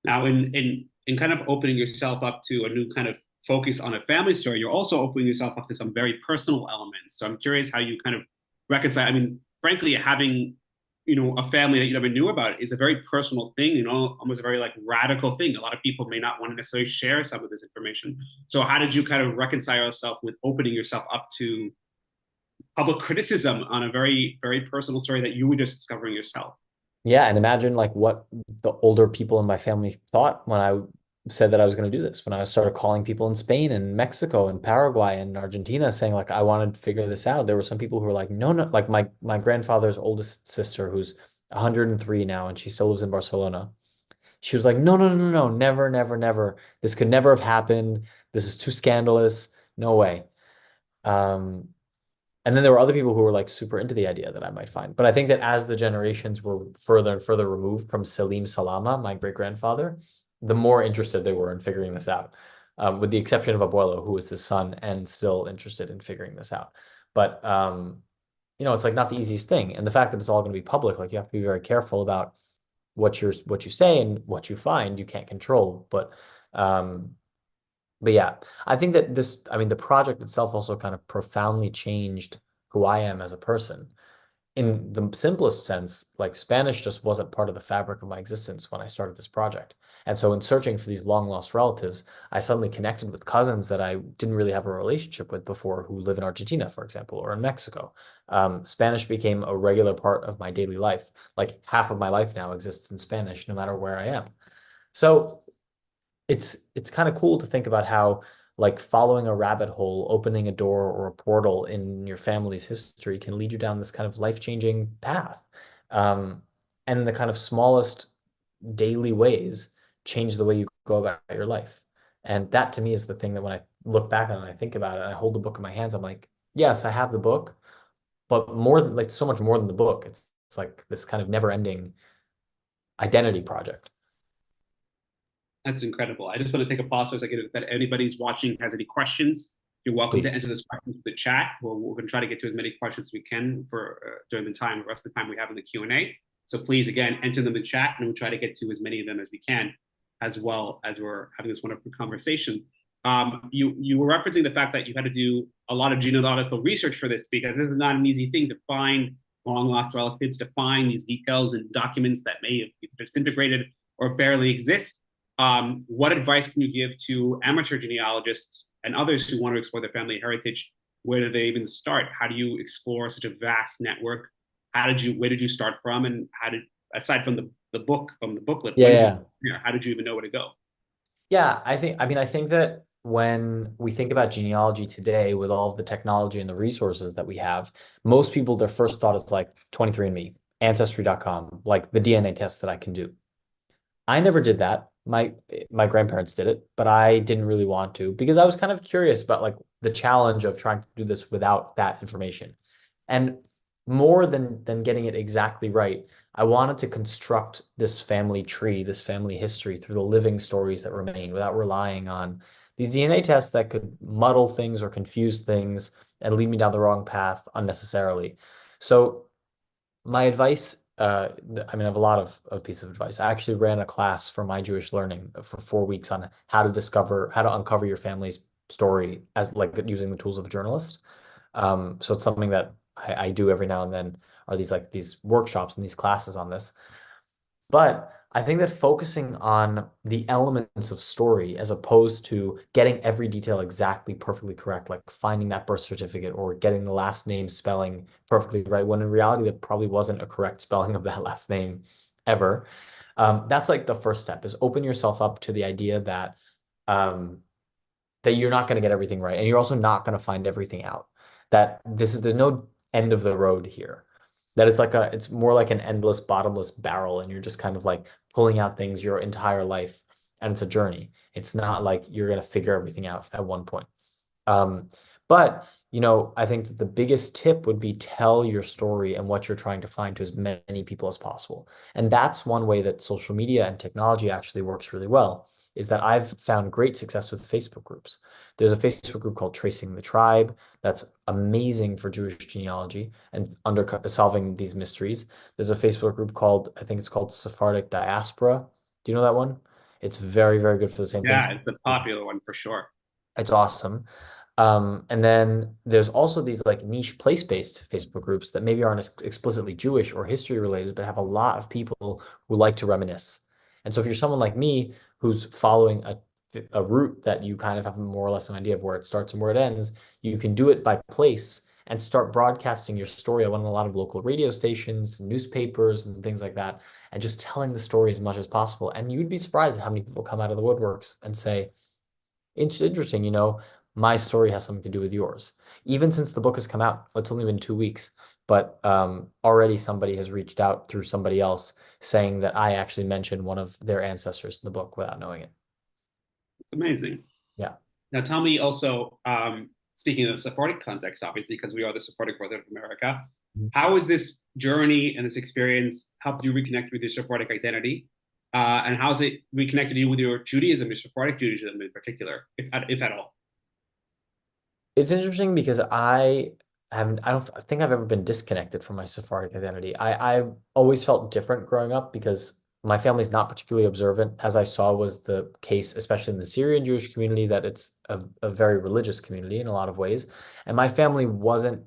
Now, in kind of opening yourself up to a new kind of focus on a family story, you're also opening yourself up to some very personal elements. So I'm curious how you kind of reconcile. I mean, frankly, having a family that you never knew about is a very personal thing, almost a very like radical thing. A lot of people may not want to necessarily share some of this information. So how did you kind of reconcile yourself with opening yourself up to public criticism on a very, very personal story that you were just discovering yourself? Yeah, and imagine like what the older people in my family thought when I said that I was going to do this. When I started calling people in Spain and Mexico and Paraguay and Argentina saying like I wanted to figure this out. There were some people who were like, no, no, like my grandfather's oldest sister who's 103 now and she still lives in Barcelona. She was like, no, no, no, no, no, never, never, never. This could never have happened. This is too scandalous. No way. Um, and then there were other people who were like super into the idea that I might find. But I think that as the generations were further and further removed from Selim Salama, my great grandfather, the more interested they were in figuring this out, with the exception of Abuelo, who was his son and still interested in figuring this out. But, it's like not the easiest thing. And the fact that it's all going to be public, like you have to be very careful about what you say and what you find you can't control. Um, but yeah, I think that I mean, the project itself also kind of profoundly changed who I am as a person. In the simplest sense, like Spanish just wasn't part of the fabric of my existence when I started this project. And so in searching for these long lost relatives, I suddenly connected with cousins that I didn't really have a relationship with before who live in Argentina, for example, or in Mexico. Spanish became a regular part of my daily life. Like half of my life now exists in Spanish, no matter where I am. So it's kind of cool to think about how like following a rabbit hole, opening a door or a portal in your family's history can lead you down this kind of life-changing path. Um, and the kind of smallest daily ways change the way you go about your life. And that to me is the thing that when I look back on it and I think about it, and I hold the book in my hands, I'm like, yes, I have the book, but more than like so much more than the book. It's like this kind of never-ending identity project. That's incredible. I just want to take a pause for a second. If anybody's watching has any questions, you're welcome to Please. enter those questions in the chat. We're going to try to get to as many questions as we can for during the rest of the time we have in the Q&A. So please, again, enter them in chat, and we'll try to get to as many of them as we can, as well as we're having this wonderful conversation. You were referencing the fact that you had to do a lot of genealogical research for this, because this is not an easy thing to find long lost relatives, to find these details and documents that may have disintegrated or barely exist. What advice can you give to amateur genealogists and others who want to explore their family heritage? Where do they even start? How do you explore such a vast network? Where did you start from? And aside from the book, from the booklet, Yeah, yeah. how did you even know where to go? Yeah, I think that when we think about genealogy today with all of the technology and the resources that we have, most people, their first thought is like 23andMe, Ancestry.com, like the DNA test that I can do. I never did that. My grandparents did it, but I didn't really want to because I was kind of curious about like the challenge of trying to do this without that information. And more than getting it exactly right, I wanted to construct this family tree, this family history through the living stories that remain without relying on these DNA tests that could muddle things or confuse things and lead me down the wrong path unnecessarily. So my advice, I mean, I have a lot of pieces of advice. I actually ran a class for my Jewish learning for 4 weeks on how to uncover your family's story as like using the tools of a journalist. So it's something that I do every now and then, are these workshops and these classes on this. But I think that focusing on the elements of story as opposed to getting every detail exactly perfectly correct, like finding that birth certificate or getting the last name spelling perfectly right, when in reality, there probably wasn't a correct spelling of that last name ever. That's like the first step is open yourself up to the idea um, that you're not going to get everything right. And you're also not going to find everything out. There's no end of the road here. That it's more like an endless, bottomless barrel, and you're just kind of like pulling out things your entire life, and it's a journey. It's not like you're going to figure everything out at one point. Um, but I think that the biggest tip would be tell your story and what you're trying to find to as many people as possible. And that's one way that social media and technology actually works really well, is that I've found great success with Facebook groups. There's a Facebook group called Tracing the Tribe that's amazing for Jewish genealogy and solving these mysteries. There's a Facebook group I think it's called Sephardic Diaspora. Do you know that one? It's very, very good for the same things. Yeah, it's a popular one for sure. It's awesome. And then there's also these like niche place-based Facebook groups that maybe aren't explicitly Jewish or history related, but have a lot of people who like to reminisce. And so if you're someone like me who's following a route that you kind of have more or less an idea of where it starts and where it ends, you can do it by place and start broadcasting your story. I went on a lot of local radio stations, newspapers, and things like that, and just telling the story as much as possible. And you'd be surprised at how many people come out of the woodworks and say, interesting, my story has something to do with yours. Even since the book has come out, it's only been 2 weeks, but already somebody has reached out through somebody else saying that I actually mentioned one of their ancestors in the book without knowing it. It's amazing. Yeah. Now, tell me also, speaking of the Sephardic context, obviously, because we are the Sephardic Brotherhood of America, Mhm. how has this journey and this experience helped you reconnect with your Sephardic identity? And how's it reconnected you with your Judaism, your Sephardic Judaism in particular, if at all? It's interesting because I don't think I've ever been disconnected from my Sephardic identity. I've always felt different growing up because My family's not particularly observant, as I saw was the case, especially in the Syrian Jewish community, that it's a very religious community in a lot of ways. And my family wasn't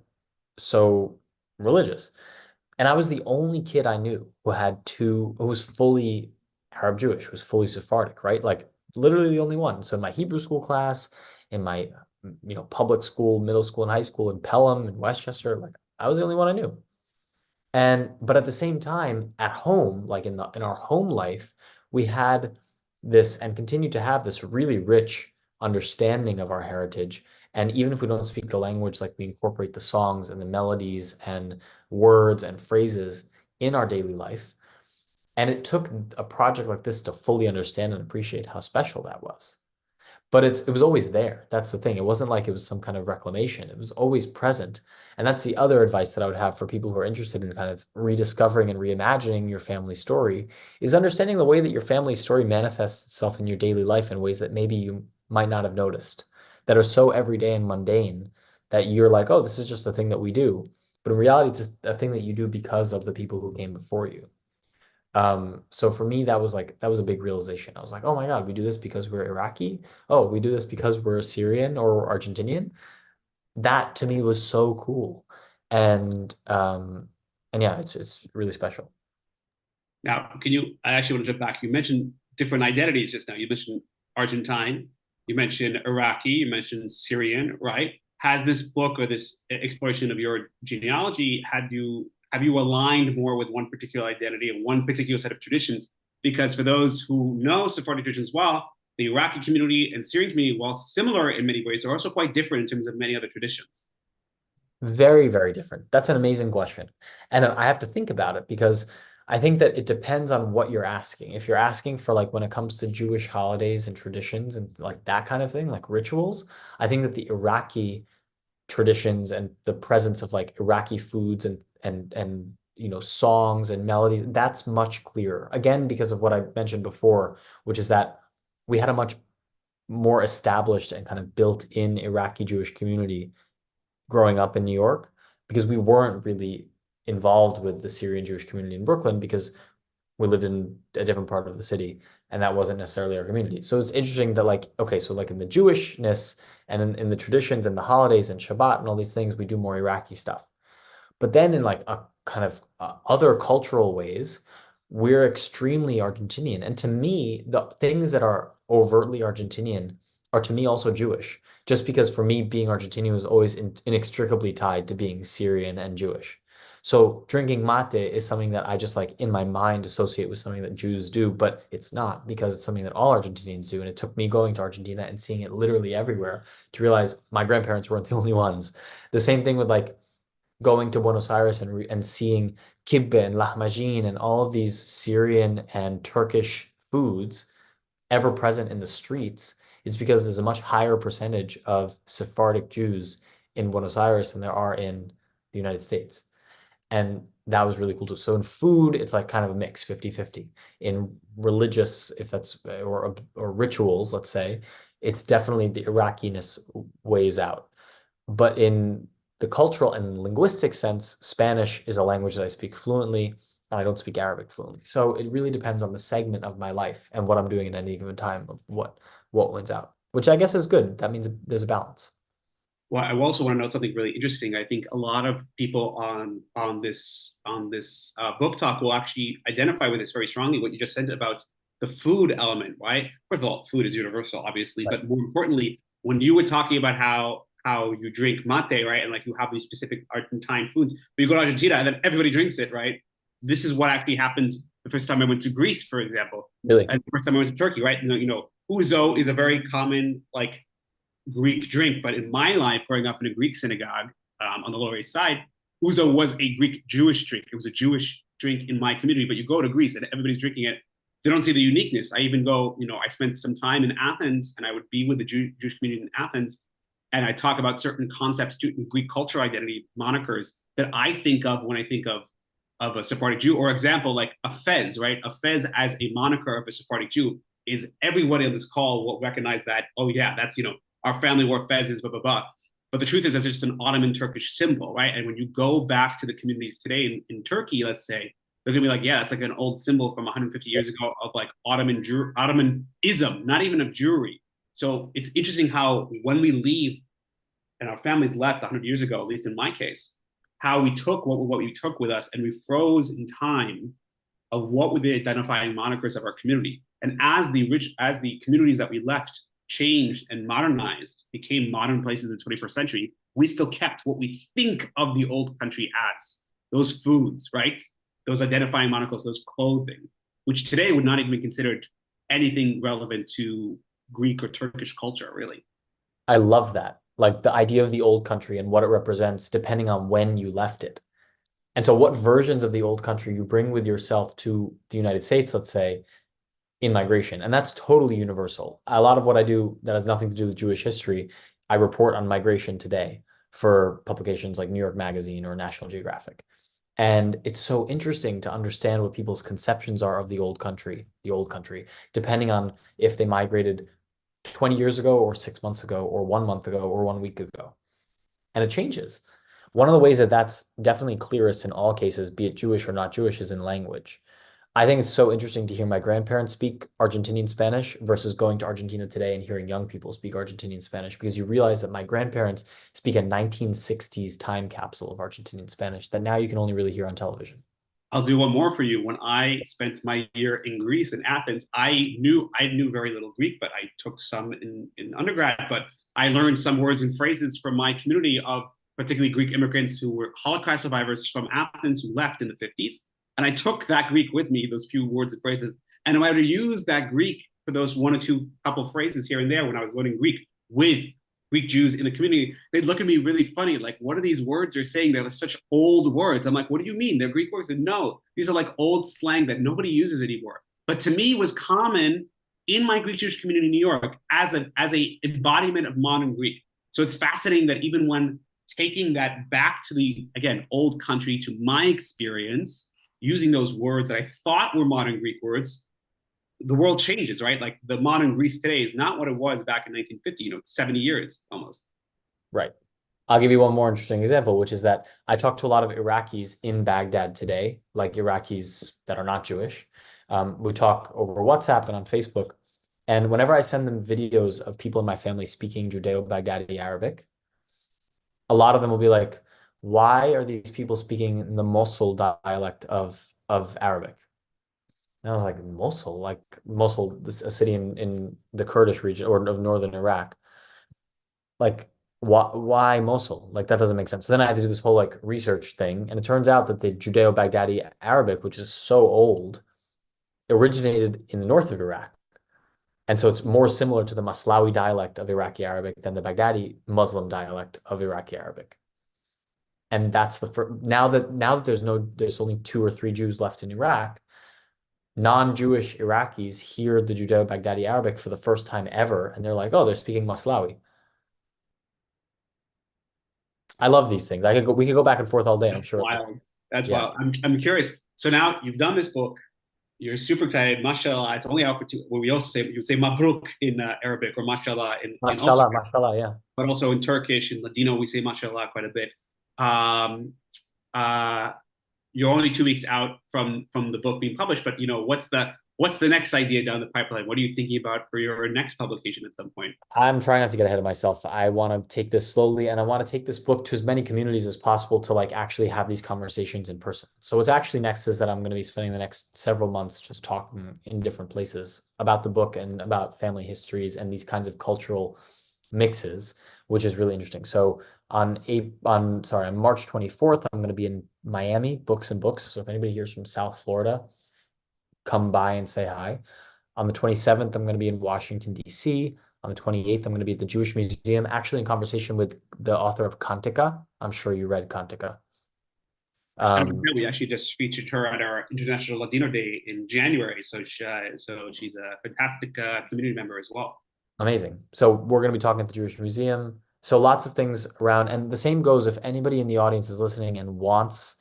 so religious. And I was the only kid I knew who was fully Arab Jewish, was fully Sephardic, right? Like literally the only one. So in my Hebrew school class, in my, public school, middle school and high school in Pelham and Westchester, like I was the only one I knew. But at the same time, at home, like in our home life, we had this and continue to have this really rich understanding of our heritage. And even if we don't speak the language, like we incorporate the songs and the melodies and words and phrases in our daily life. And it took a project like this to fully understand and appreciate how special that was. But it was always there. That's the thing. It wasn't like it was some kind of reclamation. It was always present. And that's the other advice that I would have for people who are interested in kind of rediscovering and reimagining your family story is understanding the way that your family story manifests itself in your daily life in ways that maybe you might not have noticed, that are so everyday and mundane that you're like, oh, this is just a thing that we do. But in reality, it's a thing that you do because of the people who came before you. So for me, that was a big realization. I was like, oh my God, we do this because we're Iraqi. Oh, we do this because we're Syrian or Argentinian. That to me was so cool. And yeah, it's really special. Now, I actually want to jump back. You mentioned different identities just now. You mentioned Argentine, you mentioned Iraqi, you mentioned Syrian, right? Has this book or this exploration of your genealogy have you aligned more with one particular identity and one particular set of traditions? Because for those who know Sephardic traditions well, the Iraqi community and Syrian community, while similar in many ways, are also quite different in terms of many other traditions. Very, very different. That's an amazing question. And I have to think about it because I think that it depends on what you're asking. If you're asking for like when it comes to Jewish holidays and traditions and like that kind of thing, like rituals, I think that the Iraqi traditions and the presence of like Iraqi foods and songs and melodies, that's much clearer. Again, because of what I mentioned before, which is that we had a much more established and kind of built-in Iraqi Jewish community growing up in New York because we weren't really involved with the Syrian Jewish community in Brooklyn because we lived in a different part of the city and that wasn't necessarily our community. So it's interesting that like, okay, so like in the Jewishness and in the traditions and the holidays and Shabbat and all these things, we do more Iraqi stuff. But then in like a kind of other cultural ways, we're extremely Argentinian. And to me, the things that are overtly Argentinian are to me also Jewish, just because for me, being Argentinian was always inextricably tied to being Syrian and Jewish. So drinking mate is something that I just like in my mind associate with something that Jews do, but it's not because it's something that all Argentinians do. And it took me going to Argentina and seeing it literally everywhere to realize my grandparents weren't the only ones. The same thing with like going to Buenos Aires and seeing kibbe and lahmacun and all of these Syrian and Turkish foods ever present in the streets, it's because there's a much higher percentage of Sephardic Jews in Buenos Aires than there are in the United States. And that was really cool too. So in food, it's like kind of a mix, 50-50. In religious, if that's or rituals, let's say, it's definitely the Iraqiness weighs out. But in the cultural and linguistic sense, Spanish is a language that I speak fluently, and I don't speak Arabic fluently. So it really depends on the segment of my life and what I'm doing at any given time of what wins out, which I guess is good. That means there's a balance. Well, I also want to note something really interesting. I think a lot of people on this book talk will actually identify with this very strongly. What you just said about the food element, right? First of all, food is universal, obviously, Right. but more importantly, when you were talking about how you drink mate, right, and like you have these specific Argentine foods, but you go to Argentina and then everybody drinks it, right? This is what actually happened the first time I went to Greece, for example, Really? and the first time I went to Turkey, right? Ouzo is a very common like Greek drink. But in my life, growing up in a Greek synagogue on the Lower East Side, ouzo was a Greek Jewish drink. It was a Jewish drink in my community. But you go to Greece and everybody's drinking it. They don't see the uniqueness. I even go, I spent some time in Athens and I would be with the Jewish community in Athens. And I talk about certain concepts in Greek cultural identity monikers that I think of when I think of a Sephardic Jew. Or example, like a fez, right? A fez as a moniker of a Sephardic Jew is everybody on this call will recognize that, oh yeah, that's, our family wore fezes, blah, blah, blah. But the truth is, it's just an Ottoman Turkish symbol, right? And when you go back to the communities today in Turkey, let's say, they're gonna be like, yeah, it's like an old symbol from 150 years Yes. ago of like Ottomanism, not even of Jewry. So it's interesting how when we leave and our families left 100 years ago, at least in my case, how we took what we took with us and we froze in time of what were the identifying monikers of our community. And as the communities that we left changed and modernized, became modern places in the 21st century, we still kept what we think of the old country as those foods, right? Those identifying monikers, those clothing, which today would not even be considered anything relevant to Greek or Turkish culture, really. I love that. Like the idea of the old country and what it represents depending on when you left it. And so what versions of the old country you bring with yourself to the United States, let's say, in migration. And that's totally universal. A lot of what I do that has nothing to do with Jewish history, I report on migration today for publications like New York Magazine or National Geographic. And it's so interesting to understand what people's conceptions are of the old country, depending on if they migrated 20 years ago or 6 months ago or 1 month ago or 1 week ago. And it changes. One of the ways that that's definitely clearest in all cases, be it Jewish or not Jewish, is in language. I think it's so interesting to hear my grandparents speak Argentinian Spanish versus going to Argentina today and hearing young people speak Argentinian Spanish, because you realize that my grandparents speak a 1960s time capsule of Argentinian Spanish that now you can only really hear on television. I'll do one more for you. When I spent my year in Greece in Athens, I knew very little Greek, but I took some in undergrad. But I learned some words and phrases from my community of particularly Greek immigrants who were Holocaust survivors from Athens who left in the 50s. And I took that Greek with me, those few words and phrases. And I would use that Greek for those one or two couple phrases here and there when I was learning Greek with Greek Jews in the community. They'd look at me really funny, like, what are these words you're saying? They're such old words. I'm like, what do you mean? They're Greek words? And no, these are like old slang that nobody uses anymore. But to me, was common in my Greek Jewish community in New York as a embodiment of modern Greek. So it's fascinating that even when taking that back to the again old country to my experience, using those words that I thought were modern Greek words, the world changes, right? Like the modern Greece today is not what it was back in 1950. It's 70 years almost. Right. I'll give you one more interesting example, which is that I talk to a lot of Iraqis in Baghdad today, like Iraqis that are not Jewish. We talk over WhatsApp and on Facebook. And whenever I send them videos of people in my family speaking Judeo-Baghdadi Arabic, a lot of them will be like, why are these people speaking the Mosul dialect of Arabic? And I was like, Mosul, like Mosul, a city in the Kurdish region or of northern Iraq. Like, why Mosul? Like, that doesn't make sense. So then I had to do this whole like research thing. And it turns out that the Judeo-Baghdadi Arabic, which is so old, originated in the north of Iraq. And so it's more similar to the Maslawi dialect of Iraqi Arabic than the Baghdadi Muslim dialect of Iraqi Arabic. And that's the first, now that there's only 2 or 3 Jews left in Iraq, non-Jewish Iraqis hear the Judeo-Baghdadi Arabic for the first time ever, and they're like, oh, they're speaking Maslawi. I love these things. We could go back and forth all day, I'm That's sure. wild. That's Yeah. wild. I'm curious. So now you've done this book. You're super excited. Mashallah. It's only out for two. Well, we also say you say mabruk in Arabic or mashallah in also, Mashallah, mashallah, yeah. but also in Turkish and Ladino we say mashallah quite a bit. Um, uh, you're only 2 weeks out from the book being published, but what's the next idea down the pipeline? What are you thinking about for your next publication at some point? I'm trying not to get ahead of myself. I want to take this slowly, and I want to take this book to as many communities as possible to like actually have these conversations in person. So what's actually next is that I'm going to be spending the next several months just talking in different places about the book and about family histories and these kinds of cultural mixes, which is really interesting. So on March 24th, I'm going to be in Miami, Books and Books. So if anybody here's from South Florida, come by and say hi. On the 27th, I'm going to be in Washington, D.C. On the 28th, I'm going to be at the Jewish Museum, actually in conversation with the author of Kantika. I'm sure you read Kantika. We actually just featured her at our International Ladino Day in January. So she's a fantastic community member as well. Amazing. So we're going to be talking at the Jewish Museum. So lots of things around. And the same goes if anybody in the audience is listening and wants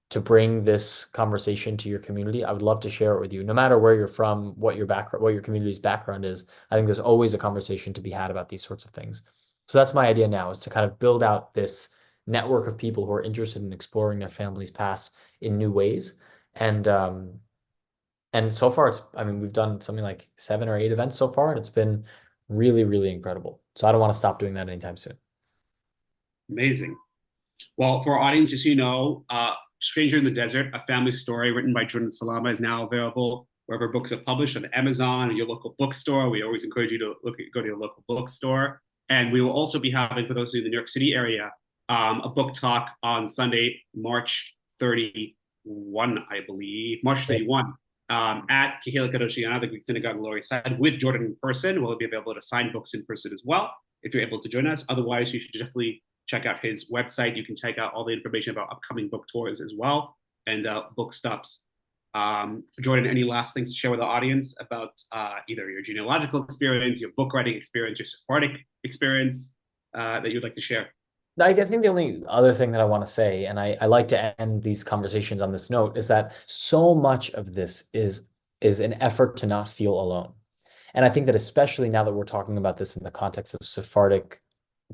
to bring this conversation to your community, I would love to share it with you. No matter where you're from, what your background, what your community's background is, I think there's always a conversation to be had about these sorts of things. So that's my idea now, is to kind of build out this network of people who are interested in exploring their family's past in new ways And so far I mean, we've done something like 7 or 8 events so far, and it's been really, really incredible. So I don't want to stop doing that anytime soon. Amazing. Well, for our audience, just so you know, Stranger in the Desert, a family story written by Jordan Salama, is now available wherever books are published on Amazon or your local bookstore. We always encourage you to go to your local bookstore. And we will also be having, for those in the New York City area, a book talk on Sunday, March 31, I believe, March Yep. 31, at Kehillah Kadoshiana, the Greek Synagogue in Lower East Side, with Jordan in person. We'll be available to sign books in person as well, if you're able to join us. Otherwise, you should definitely check out his website. You can check out all the information about upcoming book tours as well, and book stops. Jordan, any last things to share with the audience about either your genealogical experience, your book writing experience, your Sephardic experience that you'd like to share? I think the only other thing that I want to say, and I like to end these conversations on this note, is that so much of this is an effort to not feel alone. And I think that especially now that we're talking about this in the context of Sephardic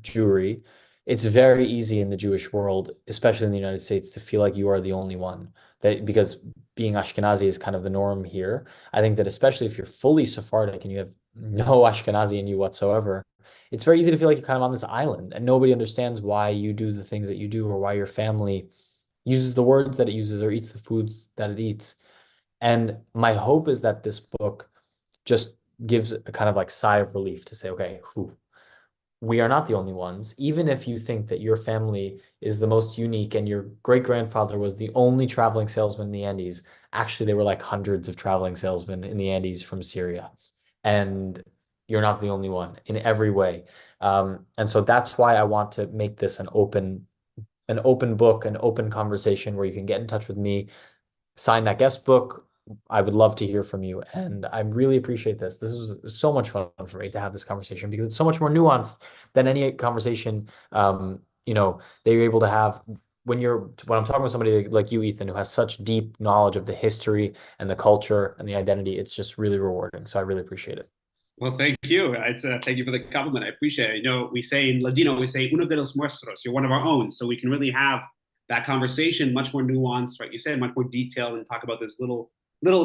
Jewry, it's very easy in the Jewish world, especially in the United States, to feel like you are the only one. That because being Ashkenazi is kind of the norm here. I think that especially if you're fully Sephardic and you have no Ashkenazi in you whatsoever, it's very easy to feel like you're kind of on this island and nobody understands why you do the things that you do or why your family uses the words that it uses or eats the foods that it eats. And my hope is that this book just gives a kind of like sigh of relief to say, okay, whew, we are not the only ones. Even if you think that your family is the most unique and your great grandfather was the only traveling salesman in the Andes, actually, there were like hundreds of traveling salesmen in the Andes from Syria. And you're not the only one in every way. And so that's why I want to make this an open book, an open conversation where you can get in touch with me, sign that guest book. I would love to hear from you. And I really appreciate this. This was so much fun for me to have this conversation because it's so much more nuanced than any conversation, that you're able to have when I'm talking with somebody like you, Ethan, who has such deep knowledge of the history and the culture and the identity. It's just really rewarding. So I really appreciate it. Well, thank you. Thank you for the compliment. I appreciate it. You know, we say in Ladino, we say uno de los nuestros. You're one of our own, so we can really have that conversation much more nuanced, right? You said much more detailed and talk about those little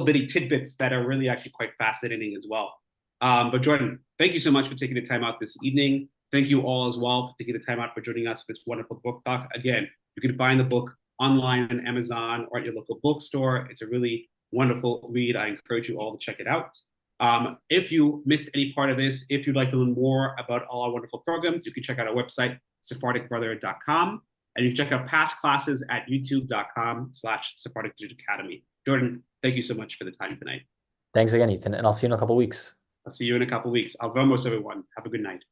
bitty tidbits that are really actually quite fascinating as well. But Jordan, thank you so much for taking the time out this evening. Thank you all as well for taking the time out for joining us for this wonderful book talk. Again, you can find the book online on Amazon or at your local bookstore. It's a really wonderful read. I encourage you all to check it out. If you missed any part of this, if you'd like to learn more about all our wonderful programs, you can check out our website, sephardicbrother.com, and you can check out past classes at youtube.com/Sephardic Digital Academy. Jordan, thank you so much for the time tonight. Thanks again, Ethan, and I'll see you in a couple weeks. I'll see you in a couple of weeks. Al vemos, everyone. Have a good night.